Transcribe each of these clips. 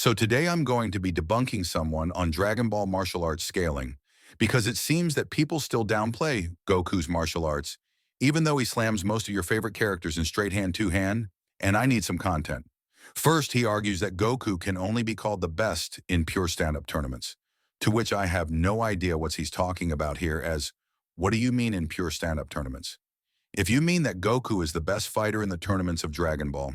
So today I'm going to be debunking someone on Dragon Ball martial arts scaling, because it seems that people still downplay Goku's martial arts, even though he slams most of your favorite characters in straight hand two-hand, and I need some content. First, he argues that Goku can only be called the best in pure stand-up tournaments, to which I have no idea what he's talking about here as, what do you mean in pure stand-up tournaments? If you mean that Goku is the best fighter in the tournaments of Dragon Ball,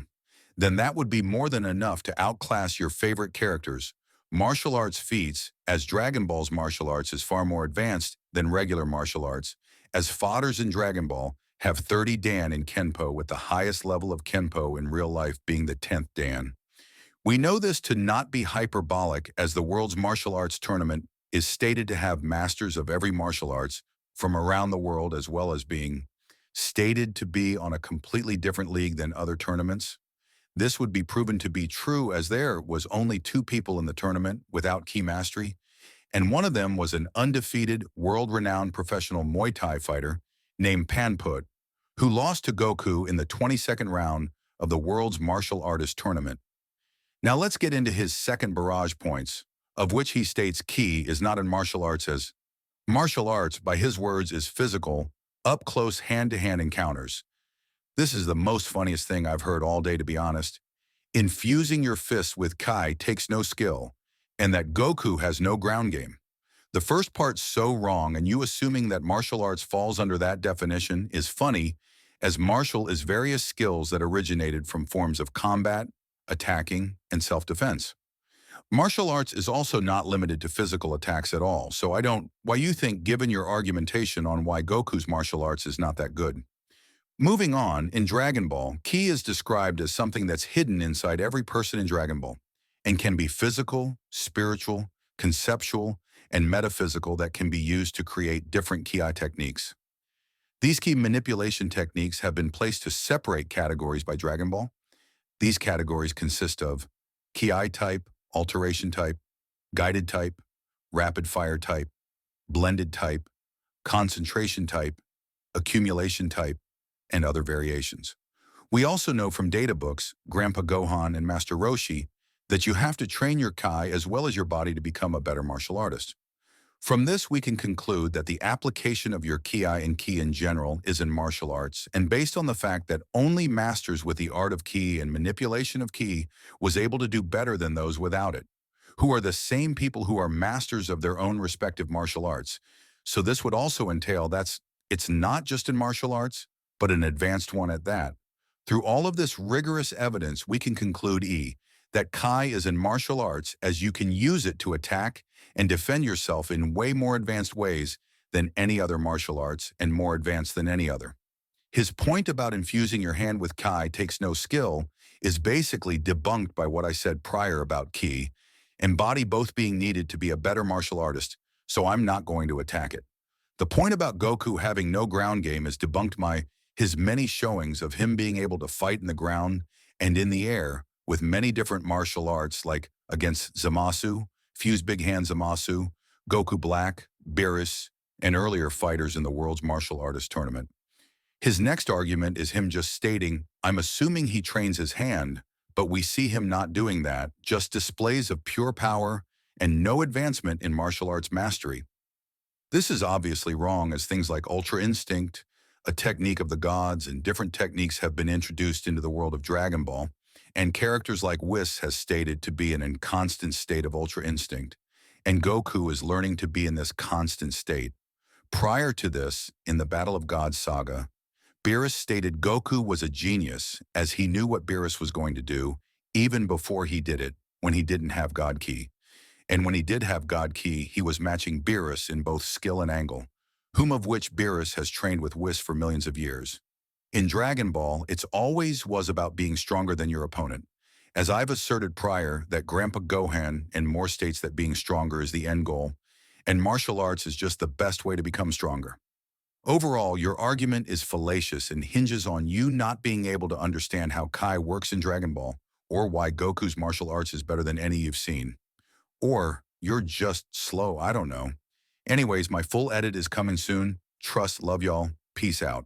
then that would be more than enough to outclass your favorite characters' martial arts feats, as Dragon Ball's martial arts is far more advanced than regular martial arts, as fighters in Dragon Ball have 30 Dan in Kenpo, with the highest level of Kenpo in real life being the 10th Dan. We know this to not be hyperbolic, as the world's martial arts tournament is stated to have masters of every martial arts from around the world, as well as being stated to be on a completely different league than other tournaments. This would be proven to be true, as there was only 2 people in the tournament without key mastery, and one of them was an undefeated, world-renowned professional Muay Thai fighter named Panput, who lost to Goku in the 22nd round of the world's martial artist tournament. Now let's get into his second barrage points, of which he states ki is not in martial arts, as martial arts, by his words, is physical, up-close hand-to-hand encounters. This is the most funniest thing I've heard all day, to be honest. Infusing your fists with Kai takes no skill, and that Goku has no ground game. The first part's so wrong, and you assuming that martial arts falls under that definition is funny, as martial is various skills that originated from forms of combat, attacking, and self-defense. Martial arts is also not limited to physical attacks at all, so I don't why you think, given your argumentation on why Goku's martial arts is not that good. Moving on, in Dragon Ball, ki is described as something that's hidden inside every person in Dragon Ball, and can be physical, spiritual, conceptual, and metaphysical, that can be used to create different ki techniques. These ki manipulation techniques have been placed to separate categories by Dragon Ball. These categories consist of ki type, alteration type, guided type, rapid fire type, blended type, concentration type, accumulation type, and other variations. We also know from data books, Grandpa Gohan and Master Roshi, that you have to train your Kai as well as your body to become a better martial artist. From this, we can conclude that the application of your Ki and Ki in general is in martial arts, and based on the fact that only masters with the art of Ki and manipulation of Ki was able to do better than those without it, who are the same people who are masters of their own respective martial arts. So this would also entail it's not just in martial arts, but an advanced one at that. Through all of this rigorous evidence, we can conclude that Kai is in martial arts, as you can use it to attack and defend yourself in way more advanced ways than any other martial arts, and more advanced than any other. His point about infusing your hand with Kai takes no skill is basically debunked by what I said prior about Ki and body both being needed to be a better martial artist, so I'm not going to attack it. The point about Goku having no ground game is debunked by his many showings of him being able to fight in the ground and in the air with many different martial arts, like against Zamasu, Fuse Big Hand Zamasu, Goku Black, Beerus, and earlier fighters in the world's martial artist tournament. His next argument is him just stating, I'm assuming he trains his hand, but we see him not doing that, just displays of pure power and no advancement in martial arts mastery. This is obviously wrong, as things like Ultra Instinct, a technique of the gods, and different techniques have been introduced into the world of Dragon Ball, and characters like Whis has stated to be in a constant state of Ultra Instinct, and Goku is learning to be in this constant state. Prior to this, in the Battle of Gods saga, Beerus stated Goku was a genius, as he knew what Beerus was going to do, even before he did it, when he didn't have God Ki. And when he did have God Ki, he was matching Beerus in both skill and angle, whom of which Beerus has trained with Whis for millions of years. In Dragon Ball, it's always was about being stronger than your opponent, as I've asserted prior that Grandpa Gohan and more states that being stronger is the end goal, and martial arts is just the best way to become stronger. Overall, your argument is fallacious and hinges on you not being able to understand how Kai works in Dragon Ball, or why Goku's martial arts is better than any you've seen. Or you're just slow, I don't know. Anyways, my full edit is coming soon. Trust, love y'all. Peace out.